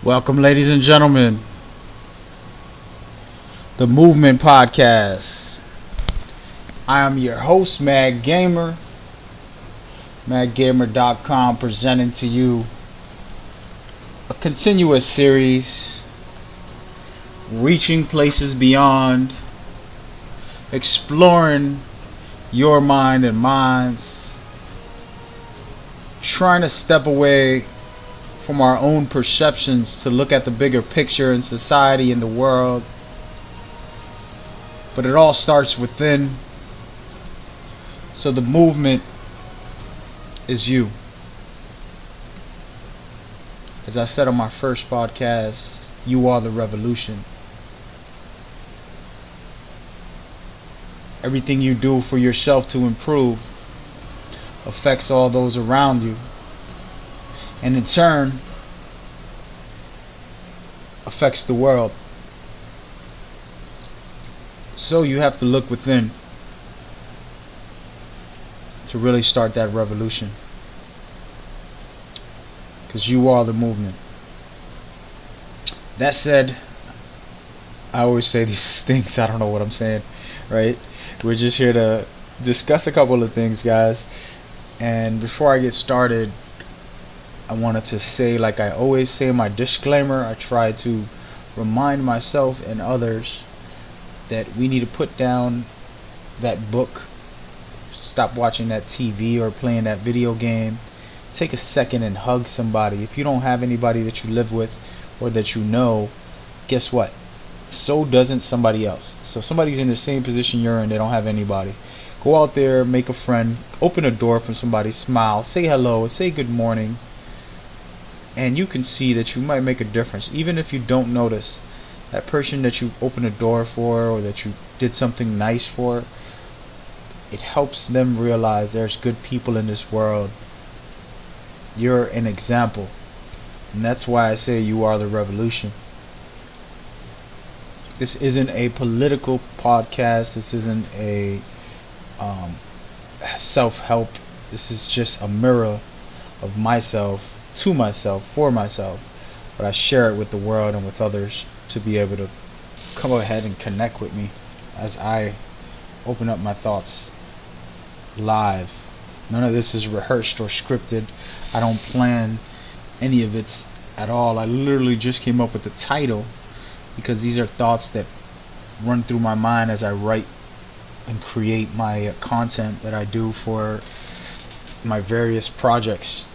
Welcome, ladies and gentlemen, the Movement Podcast. I am your host, Mad Gamer, MadGamer.com, presenting to you a continuous series, reaching places beyond, exploring your mind and minds, trying to step away from our own perceptions to look at the bigger picture in society and the world. But it all starts within. So the movement is you. As I said on my first podcast, you are the revolution. Everything you do for yourself to improve affects all those around you, and in turn affects the world. So you have to look within to really start that revolution, because you are the movement. That said, I always say these things, I don't know what I'm saying, right? We're just here to discuss a couple of things, guys. And before I get started, I wanted to say, like I always say in my disclaimer, I try to remind myself and others that we need to put down that book, stop watching that TV or playing that video game. Take a second and hug somebody. If you don't have anybody that you live with or that you know, guess what? So doesn't somebody else. So if somebody's in the same position you're in, they don't have anybody. Go out there, make a friend, open a door for somebody, smile, say hello, say good morning. And you can see that you might make a difference. Even if you don't notice, that person that you opened a door for or that you did something nice for, it helps them realize there's good people in this world. You're an example. And that's why I say you are the revolution. This isn't a political podcast. This isn't a self-help. This is just a mirror of myself, to myself, for myself, but I share it with the world and with others to be able to come ahead and connect with me as I open up my thoughts live. None of this is rehearsed or scripted. I don't plan any of it at all. I literally just came up with the title because these are thoughts that run through my mind as I write and create my content that I do for my various projects.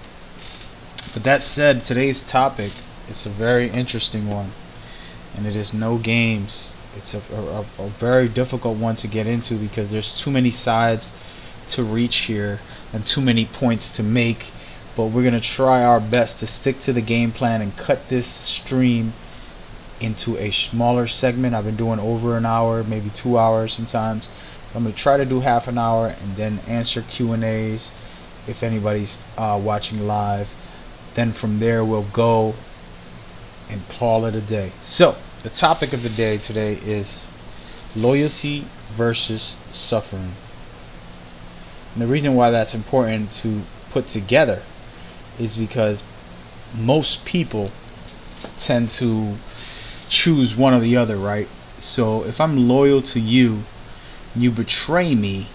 But that said, today's topic is a very interesting one, and it is no games. It's a very difficult one to get into because there's too many sides to reach here and too many points to make, but we're going to try our best to stick to the game plan and cut this stream into a smaller segment. I've been doing over an hour, maybe 2 hours sometimes. I'm going to try to do half an hour and then answer Q&As if anybody's watching live. Then from there we'll go and call it a day. So the topic of the day today is loyalty versus suffering. And the reason why that's important to put together is because most people tend to choose one or the other, right? So if I'm loyal to you, you betray me,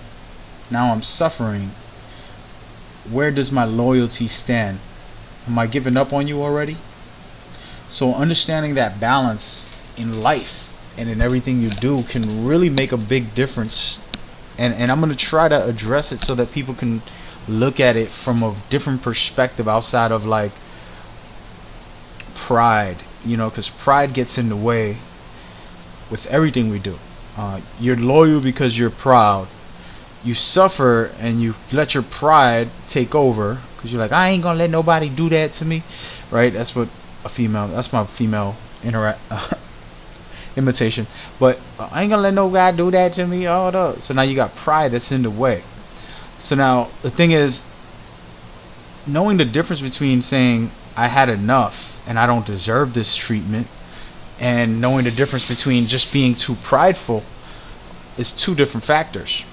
now I'm suffering. Where does my loyalty stand? Am I giving up on you already? So understanding that balance in life and in everything you do can really make a big difference. And I'm going to try to address it so that people can look at it from a different perspective outside of like pride, because pride gets in the way with everything we do. You're loyal because you're proud. You suffer and you let your pride take over because you're like, I ain't gonna let nobody do that to me, right? That's my female imitation. But I ain't gonna let no guy do that to me. So now you got pride that's in the way. So now the thing is, knowing the difference between saying I had enough and I don't deserve this treatment, and knowing the difference between just being too prideful is two different factors.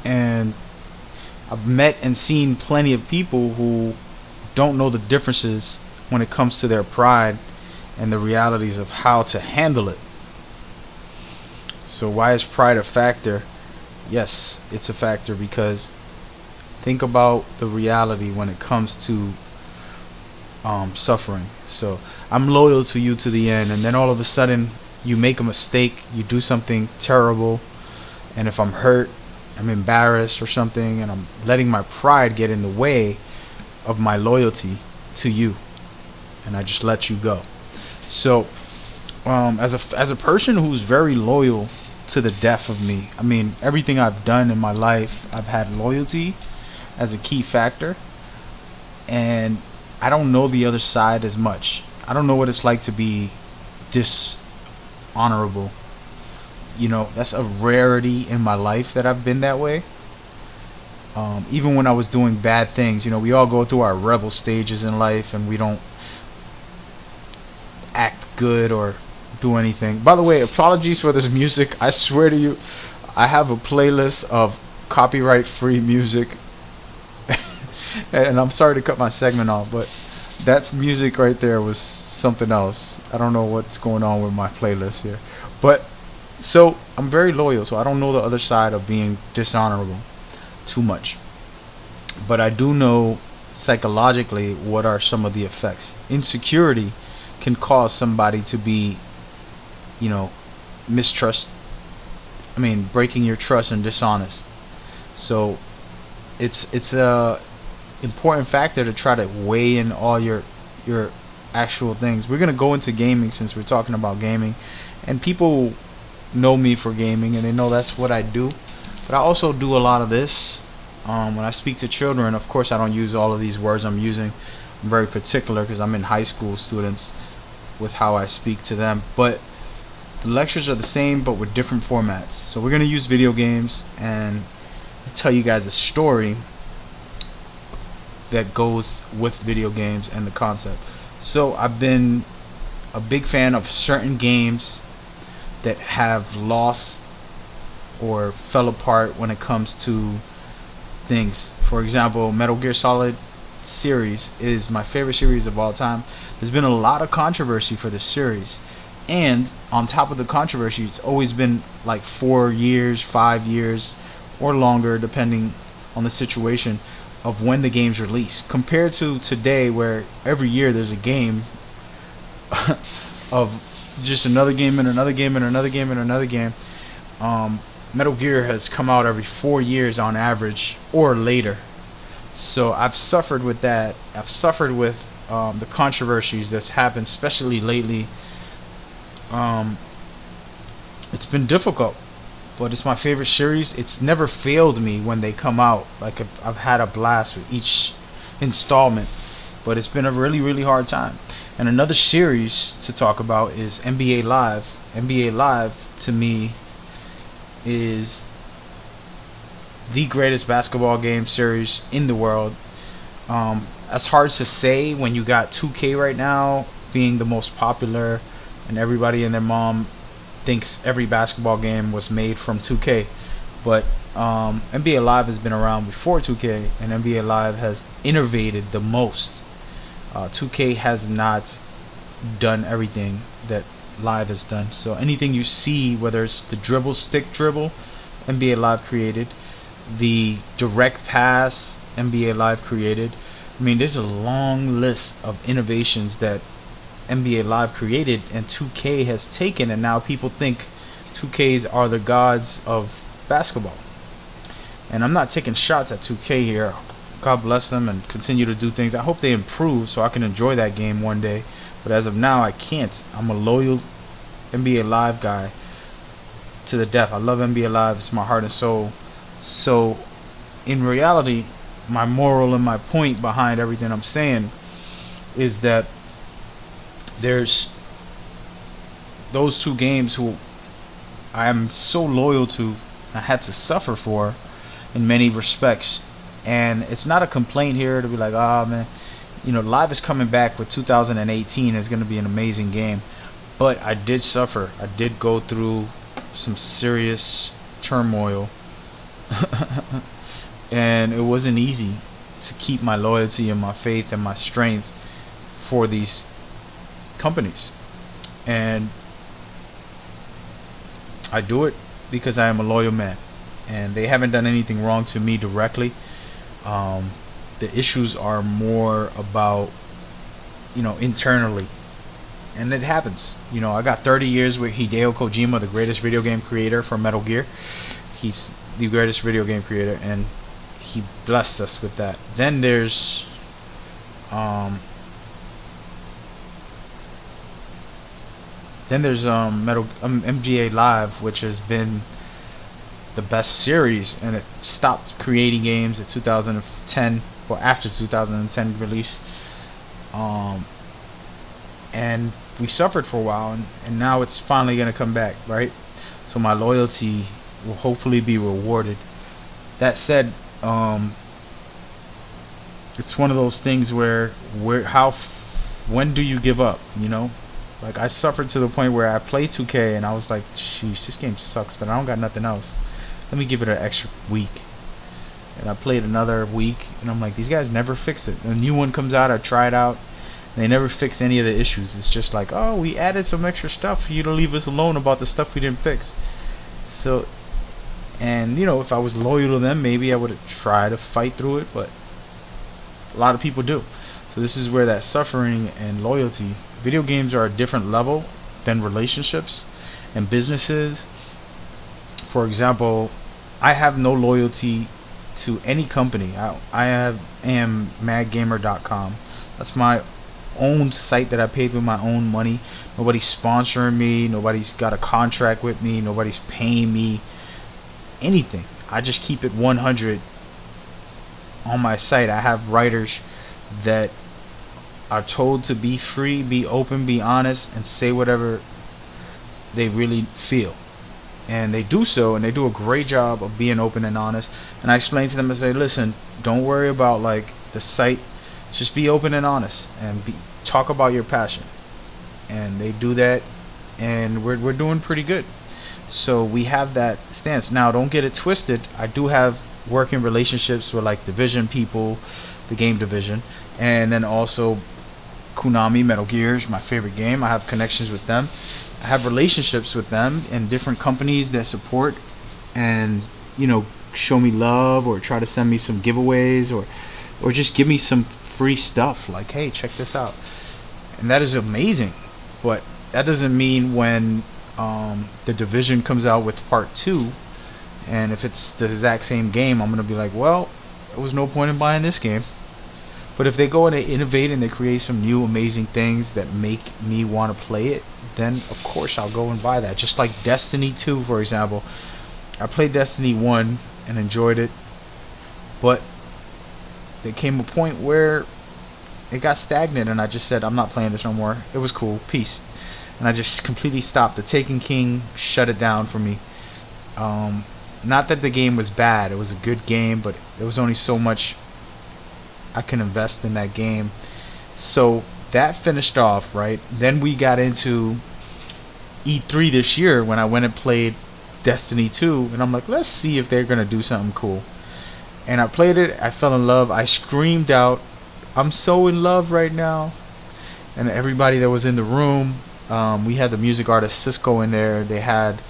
And I've met and seen plenty of people who don't know the differences when it comes to their pride and the realities of how to handle it. So why is pride a factor? Yes, it's a factor because think about the reality when it comes to suffering. So I'm loyal to you to the end, and then all of a sudden you make a mistake, you do something terrible, and if I'm hurt, I'm embarrassed or something, and I'm letting my pride get in the way of my loyalty to you, and I just let you go. So as a person who's very loyal to the death of me, I mean, everything I've done in my life, I've had loyalty as a key factor, and I don't know the other side as much. I don't know what it's like to be dishonorable. You know, that's a rarity in my life that I've been that way. Even when I was doing bad things, you know, we all go through our rebel stages in life, and we don't act good or do anything. By the way, apologies for this music. I swear to you, I have a playlist of copyright free music. And I'm sorry to cut my segment off, but that's music right there was something else. I don't know what's going on with my playlist here. But so I'm very loyal, so I don't know the other side of being dishonorable too much. But I do know psychologically what are some of the effects. Insecurity can cause somebody to be, you know, breaking your trust and dishonest. So it's a important factor to try to weigh in all your actual things. We're gonna go into gaming since we're talking about gaming, and people know me for gaming and they know that's what I do. But I also do a lot of this. When I speak to children, of course I don't use all of these words I'm using. I'm very particular because I'm in high school students with how I speak to them. But the lectures are the same but with different formats. So we're gonna use video games, and I'll tell you guys a story that goes with video games and the concept. So I've been a big fan of certain games that have lost or fell apart when it comes to things. For example, Metal Gear Solid series is my favorite series of all time. There's been a lot of controversy for this series, and on top of the controversy, it's always been like 4 years, 5 years, or longer depending on the situation of when the game's released, compared to today where every year there's a game of just another game and another game and another game and another game. Metal Gear has come out every 4 years on average or later. So I've suffered with that. I've suffered with the controversies that's happened, especially lately. It's been difficult, but it's my favorite series. It's never failed me when they come out. Like, I've had a blast with each installment, but it's been a really hard time. And another series to talk about is NBA Live. NBA Live, to me, is the greatest basketball game series in the world. That's hard to say when you got 2K right now being the most popular, and everybody and their mom thinks every basketball game was made from 2K. But NBA Live has been around before 2K, and NBA Live has innovated the most. 2K has not done everything that Live has done. So anything you see, whether it's the stick dribble, NBA Live created. The direct pass, NBA Live created. I mean, there's a long list of innovations that NBA Live created and 2K has taken, and now people think 2Ks are the gods of basketball. And I'm not taking shots at 2K here. God bless them and continue to do things. I hope they improve so I can enjoy that game one day. But as of now, I can't. I'm a loyal NBA Live guy to the death. I love NBA Live. It's my heart and soul. So, in reality, my moral and my point behind everything I'm saying is that there's those two games who I am so loyal to, I had to suffer for in many respects. And it's not a complaint here to be like, oh man, you know, Live is coming back with 2018. It's going to be an amazing game. But I did suffer. I did go through some serious turmoil. And it wasn't easy to keep my loyalty and my faith and my strength for these companies, and I do it because I am a loyal man, and they haven't done anything wrong to me directly. The issues are more about, internally, and it happens. I got 30 years with Hideo Kojima, the greatest video game creator for Metal Gear. He's the greatest video game creator, and he blessed us with that. Then there's MGA Live, which has been the best series, and it stopped creating games at 2010, or after 2010 release. And we suffered for a while, and now it's finally gonna come back, right? So my loyalty will hopefully be rewarded. That said, it's one of those things where when do you give up? Like, I suffered to the point where I played 2K and I was like, sheesh, this game sucks, but I don't got nothing else. Let me give it an extra week. And I played another week, and I'm like, these guys never fixed it. A new one comes out, I try it out, and they never fix any of the issues. It's just like, oh, we added some extra stuff for you to leave us alone about the stuff we didn't fix. So, and if I was loyal to them, maybe I would have tried to fight through it, but a lot of people do. So this is where that suffering and loyalty. Video games are a different level than relationships and businesses. For example, I have no loyalty to any company. I am madgamer.com. That's my own site that I paid with my own money. Nobody's sponsoring me. Nobody's got a contract with me. Nobody's paying me anything. I just keep it 100 on my site. I have writers that are told to be free, be open, be honest, and say whatever they really feel. And they do so, and they do a great job of being open and honest. And I explain to them and say, listen, don't worry about like the site, just be open and honest, and talk about your passion. And they do that, and we're doing pretty good. So we have that stance. Now, don't get it twisted. I do have working relationships with like Division people, the game division, and then also Konami, Metal Gear is my favorite game. I have connections with them. I have relationships with them and different companies that support and show me love, or try to send me some giveaways, or just give me some free stuff like, hey, check this out. And that is amazing. But that doesn't mean when the Division comes out with part 2, and if it's the exact same game, I'm gonna be like, well, there was no point in buying this game. But if they go and they innovate and they create some new amazing things that make me want to play it, then of course I'll go and buy that. Just like Destiny 2, for example. I played Destiny 1 and enjoyed it, but there came a point where it got stagnant, and I just said, I'm not playing this no more. It was cool, peace. And I just completely stopped. The Taken King shut it down for me. Not that the game was bad, it was a good game, but there was only so much I can invest in that game. So that finished off, right? Then we got into E3 this year when I went and played Destiny 2, and I'm like, let's see if they're gonna do something cool. And I played it, I fell in love, I screamed out, I'm so in love right now. And everybody that was in the room, we had the music artist Cisco in there. They had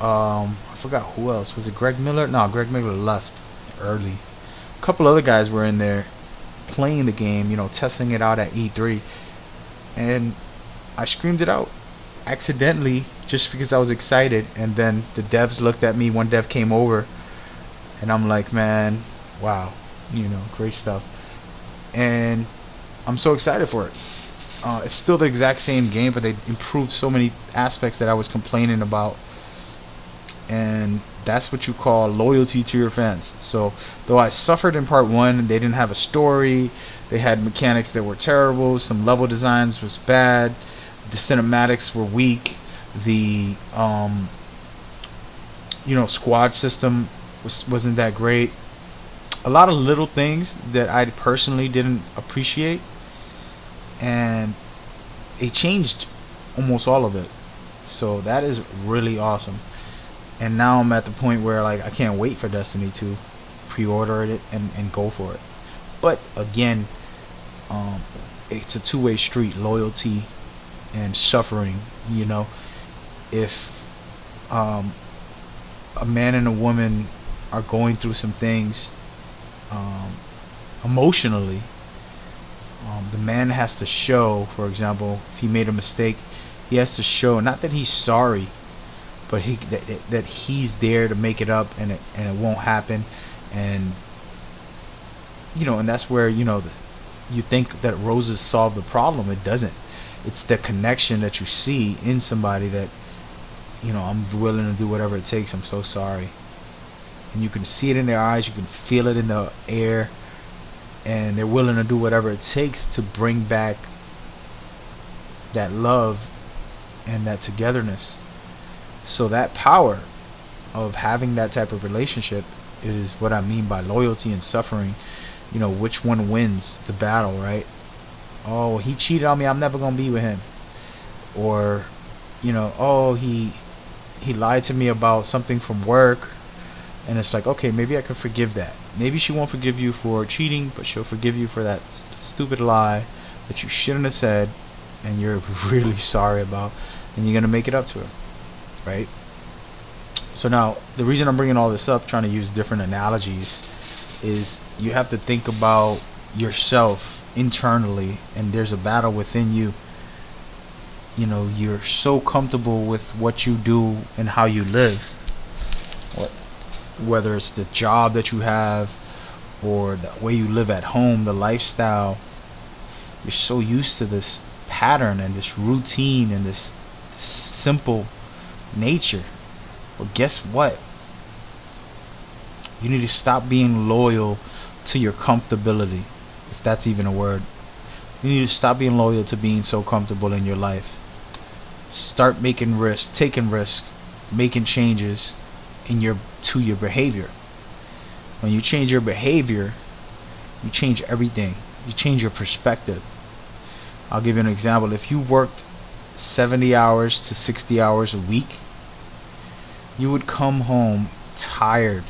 I forgot who else. Was it Greg Miller? No, Greg Miller left early. A couple other guys were in there playing the game, testing it out at E3, and I screamed it out accidentally just because I was excited. And then the devs looked at me. One dev came over, and I'm like, man, wow, great stuff. And I'm so excited for it. It's still the exact same game, but they improved so many aspects that I was complaining about. And that's what you call loyalty to your fans. So though I suffered in part 1, they didn't have a story, they had mechanics that were terrible, some level designs was bad, the cinematics were weak, the squad system wasn't that great. A lot of little things that I personally didn't appreciate, and it changed almost all of it. So that is really awesome. And now I'm at the point where like I can't wait for Destiny to pre-order it and go for it. But again, it's a two-way street, loyalty and suffering. You know, if um, a man and a woman are going through some things um, emotionally, the man has to show, for example, if he made a mistake, he has to show not that he's sorry, but that he's there to make it up, and it won't happen. And and that's where you think that roses solve the problem. It doesn't. It's the connection that you see in somebody that I'm willing to do whatever it takes. I'm so sorry. And you can see it in their eyes, you can feel it in the air, and they're willing to do whatever it takes to bring back that love and that togetherness. So that power of having that type of relationship is what I mean by loyalty and suffering. Which one wins the battle, right? Oh, he cheated on me, I'm never gonna be with him. Or oh, he lied to me about something from work, and it's like, okay, maybe I can forgive that. Maybe she won't forgive you for cheating, but she'll forgive you for that stupid lie that you shouldn't have said, and you're really sorry about, and you're gonna make it up to her, right? So now, the reason I'm bringing all this up, trying to use different analogies, is you have to think about yourself internally, and there's a battle within you. You're so comfortable with what you do and how you live, whether it's the job that you have or the way you live at home, the lifestyle. You're so used to this pattern and this routine and this simple nature. Well, guess what? You need to stop being loyal to your comfortability, if that's even a word. You need to stop being loyal to being so comfortable in your life. Start making risks, taking risks, making changes to your behavior. When you change your behavior, you change everything. You change your perspective. I'll give you an example. If you worked 70 hours to 60 hours a week, you would come home tired,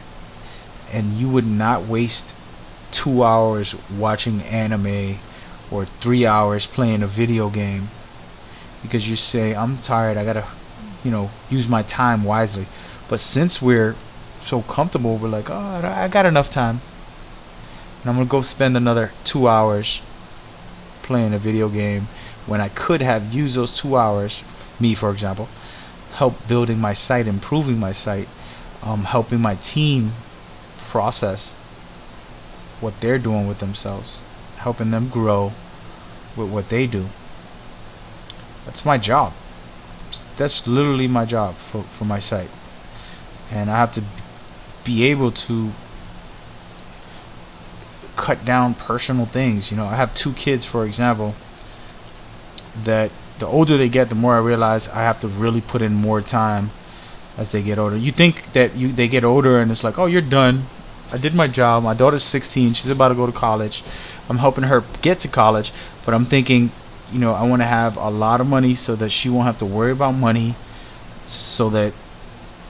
and you would not waste 2 hours watching anime or 3 hours playing a video game, because you say, I'm tired, I gotta use my time wisely. But since we're so comfortable, we're like, oh, I got enough time, and I'm gonna go spend another 2 hours playing a video game, when I could have used those 2 hours, me for example, help building my site, improving my site, helping my team process what they're doing with themselves, helping them grow with what they do. That's my job. That's literally my job for my site. And I have to be able to cut down personal things. I have 2 kids, for example, that the older they get, the more I realize I have to really put in more time as they get older. You think that they get older and it's like, oh, you're done. I did my job. My daughter's 16. She's about to go to college. I'm helping her get to college, but I'm thinking, I want to have a lot of money so that she won't have to worry about money, so that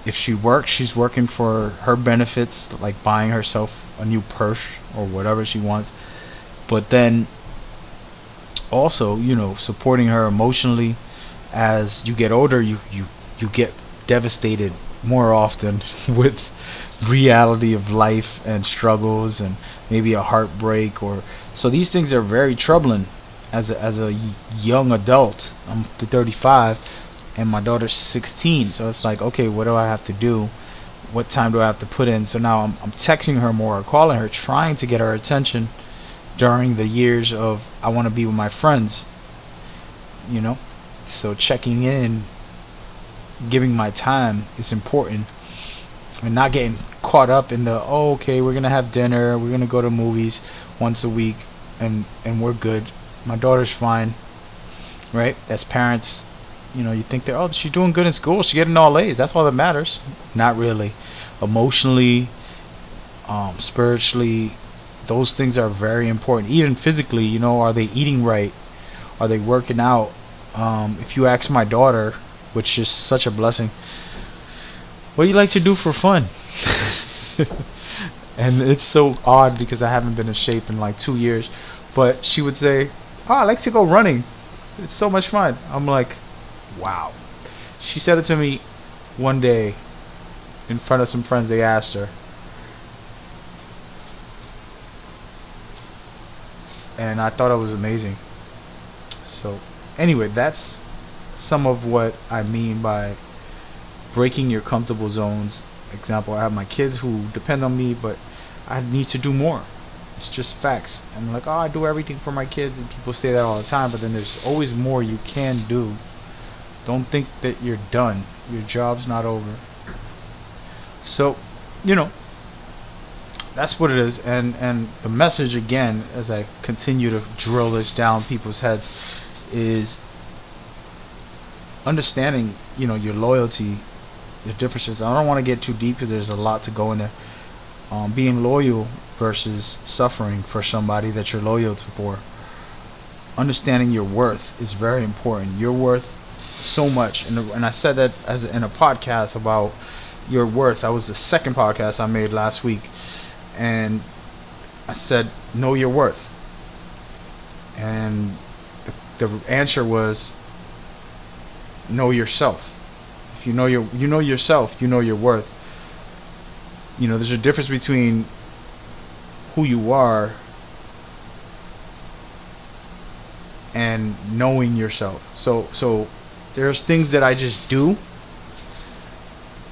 if she works, she's working for her benefits, like buying herself a new purse or whatever she wants. But then also, supporting her emotionally. As you get older, you get devastated more often with reality of life and struggles, and maybe a heartbreak, or so these things are very troubling as a young adult. I'm 35 and my daughter's 16, so it's like, okay, what do I have to do? What time do I have to put in? So now I'm texting her more, or calling her, trying to get her attention during the years of I want to be with my friends, so checking in, giving my time is important, and not getting caught up in the, oh, okay, we're gonna have dinner, we're gonna go to movies once a week, and we're good, my daughter's fine, right? As parents, you think that, oh, she's doing good in school, she's getting all A's, that's all that matters. Not really. Emotionally, spiritually, those things are very important. Even physically, are they eating right? Are they working out? If you ask my daughter, which is such a blessing, what do you like to do for fun? And it's so odd because I haven't been in shape in like 2 years, but she would say, Oh, I like to go running. It's so much fun. I'm like, wow. She said it to me one day in front of some friends. They asked her, and I thought it was amazing. So, anyway, that's some of what I mean by breaking your comfortable zones. Example, I have my kids who depend on me, but I need to do more. It's just facts. I'm like, oh, I do everything for my kids, and people say that all the time, but then there's always more you can do. Don't think that you're done. Your job's not over. So, you know, that's what it is. And the message, again, as I continue to drill this down people's heads, is understanding, your loyalty, the differences. I don't want to get too deep because there's a lot to go in there. Being loyal versus suffering for somebody that you're loyal to for. Understanding your worth is very important. You're worth so much, and I said that as in a podcast about your worth. That was the second podcast I made last week, and I said know your worth, and the answer was know yourself. If you know yourself, you know your worth. There's a difference between who you are and knowing yourself. So there's things that I just do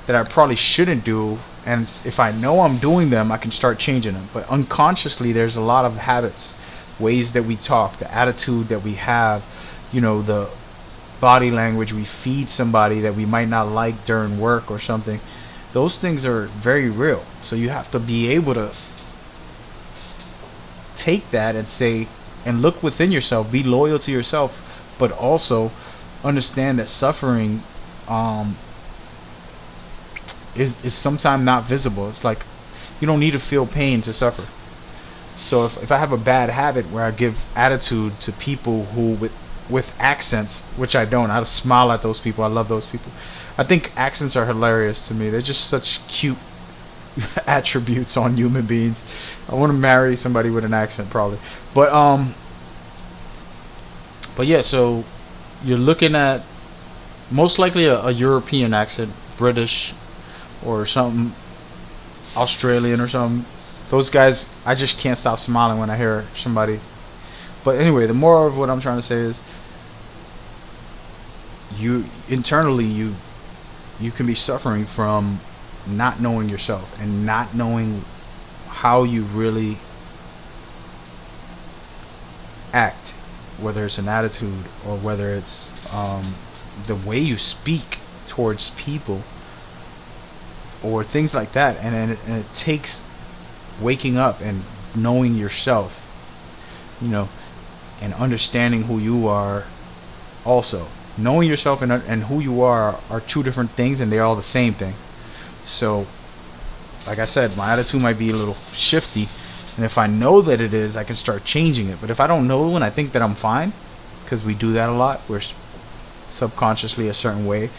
that I probably shouldn't do, and if I know I'm doing them, I can start changing them. But unconsciously, there's a lot of habits, ways that we talk, the attitude that we have, the body language we feed somebody that we might not like during work or something. Those things are very real. So you have to be able to take that and say, and look within yourself, be loyal to yourself, but also understand that suffering is sometimes not visible. It's like you don't need to feel pain to suffer. So if I have a bad habit where I give attitude to people who with accents, which I don't, I smile at those people. I love those people. I think accents are hilarious to me. They're just such cute attributes on human beings. I want to marry somebody with an accent probably. But yeah, so you're looking at most likely a European accent, British or something, Australian or something. Those guys, I just can't stop smiling when I hear somebody. But anyway, the moral of what I'm trying to say is you internally you can be suffering from not knowing yourself and not knowing how you really act, whether it's an attitude or whether it's the way you speak towards people or things like that. And it takes waking up and knowing yourself, and understanding who you are. Also, knowing yourself and who you are two different things, and they're all the same thing. So, like I said, my attitude might be a little shifty, and if I know that it is, I can start changing it. But if I don't know and I think that I'm fine, because we do that a lot, we're subconsciously a certain way,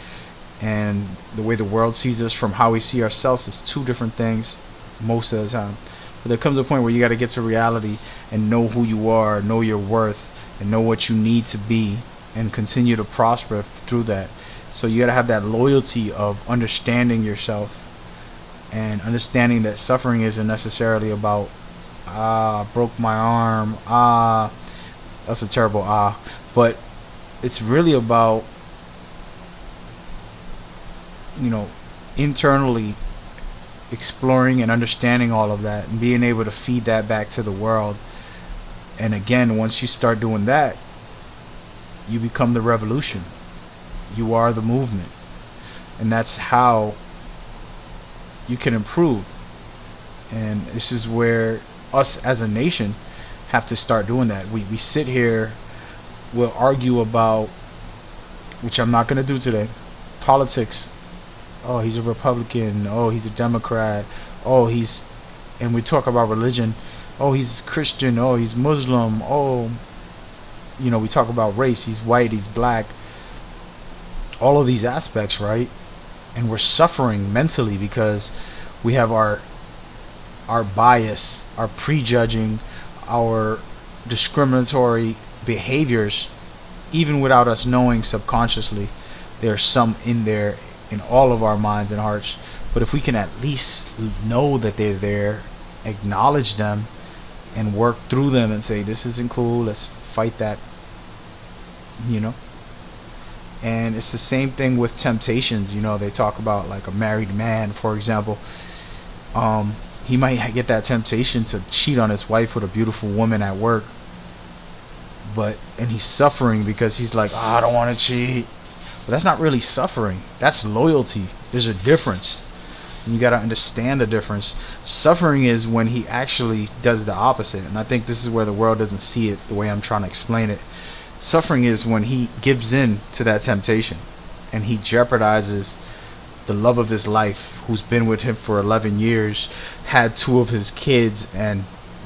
and the way the world sees us from how we see ourselves is two different things most of the time. But there comes a point where you got to get to reality and know who you are, know your worth, and know what you need to be, and continue to prosper through that. So you got to have that loyalty of understanding yourself and understanding that suffering isn't necessarily about broke my arm, that's a terrible but it's really about internally exploring and understanding all of that and being able to feed that back to the world. And again, once you start doing that, you become the revolution. You are the movement. And that's how you can improve. And this is where us as a nation have to start doing that. We sit here, we'll argue about, which I'm not going to do today, politics. Oh, he's a Republican. Oh, he's a Democrat. Oh, and we talk about religion. Oh, he's Christian. Oh, he's Muslim. Oh, we talk about race. He's white. He's black. All of these aspects, right? And we're suffering mentally because we have our bias, our prejudging, our discriminatory behaviors, even without us knowing subconsciously, there's some in there in all of our minds and hearts. But if we can at least know that they're there, acknowledge them, and work through them and say, this isn't cool, let's fight that, you know. And it's the same thing with temptations. They talk about like a married man, for example. He might get that temptation to cheat on his wife with a beautiful woman at work, and he's suffering because he's like, I don't want to cheat. But that's not really suffering. That's loyalty. There's a difference. And you got to understand the difference. Suffering is when he actually does the opposite. And I think this is where the world doesn't see it the way I'm trying to explain it. Suffering is when he gives in to that temptation and he jeopardizes the love of his life, who's been with him for 11 years, had 2 of his kids, and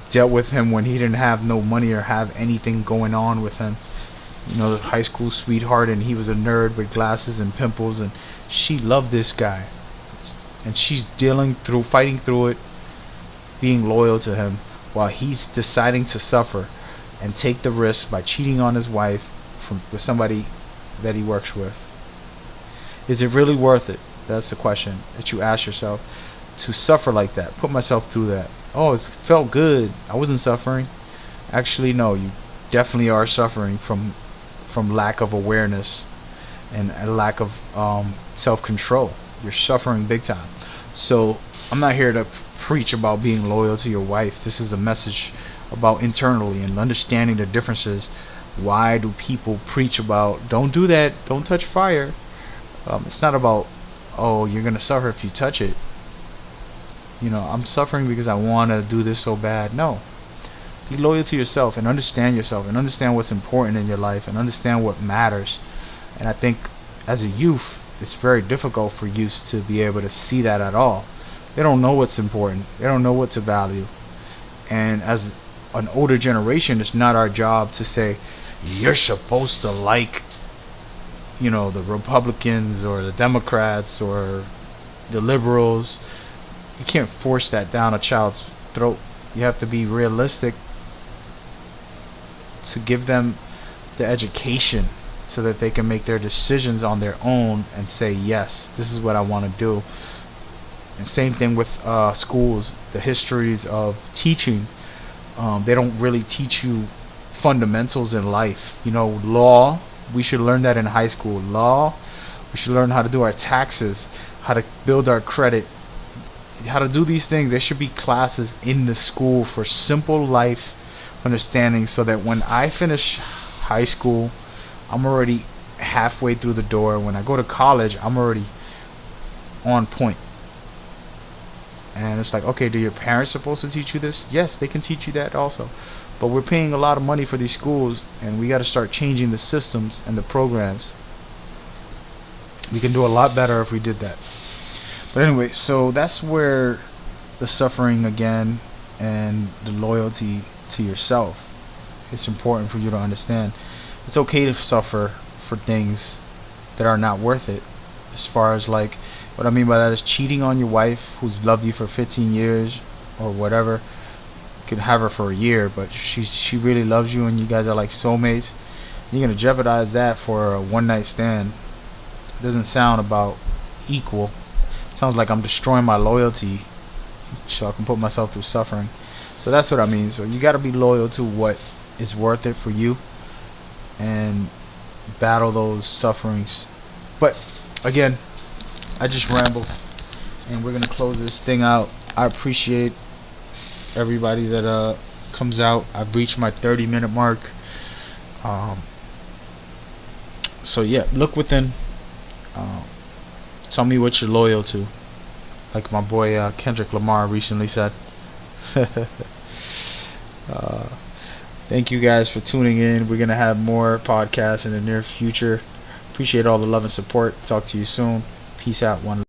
dealt with him when he didn't have no money or have anything going on with him. The high school sweetheart, and he was a nerd with glasses and pimples, and she loved this guy. And she's fighting through it, being loyal to him, while he's deciding to suffer and take the risk by cheating on his wife with somebody that he works with. Is it really worth it? That's the question that you ask yourself. To suffer like that, put myself through that. Oh, it felt good. I wasn't suffering. Actually, no, you definitely are suffering from lack of awareness and a lack of self-control. You're suffering big time. So I'm not here to preach about being loyal to your wife. This is a message about internally and understanding the differences. Why do people preach about don't do that, don't touch fire? It's not about, oh, you're gonna suffer if you touch it. I'm suffering because I want to do this so bad. No. Be loyal to yourself and understand what's important in your life and understand what matters. And I think as a youth, it's very difficult for youths to be able to see that at all. They don't know what's important. They don't know what to value. And as an older generation, it's not our job to say, you're supposed to like, the Republicans or the Democrats or the liberals. You can't force that down a child's throat. You have to be realistic to give them the education so that they can make their decisions on their own and say, yes, this is what I want to do. And same thing with schools, the histories of teaching. They don't really teach you fundamentals in life. Law, we should learn that in high school. Law, we should learn how to do our taxes, how to build our credit, how to do these things. There should be classes in the school for simple life understanding, so that when I finish high school, I'm already halfway through the door. When I go to college, I'm already on point. And it's like, okay, do your parents supposed to teach you this? Yes, they can teach you that also. But we're paying a lot of money for these schools, and we got to start changing the systems and the programs. We can do a lot better if we did that. But anyway, so that's where the suffering again and the loyalty to yourself, it's important for you to understand. It's okay to suffer for things that are not worth it. As far as like, what I mean by that is cheating on your wife who's loved you for 15 years or whatever. You could have her for a year, but she really loves you and you guys are like soulmates. You're going to jeopardize that for a one night stand. It doesn't sound about equal. It sounds like I'm destroying my loyalty so I can put myself through suffering. So that's what I mean. So you got to be loyal to what is worth it for you and battle those sufferings. But again, I just rambled, and we're gonna close this thing out. I appreciate everybody that comes out. I've reached my 30-minute mark. So yeah, look within. Tell me what you're loyal to, like my boy Kendrick Lamar recently said. Thank you guys for tuning in. We're gonna have more podcasts in the near future. Appreciate all the love and support. Talk to you soon. Peace out. One.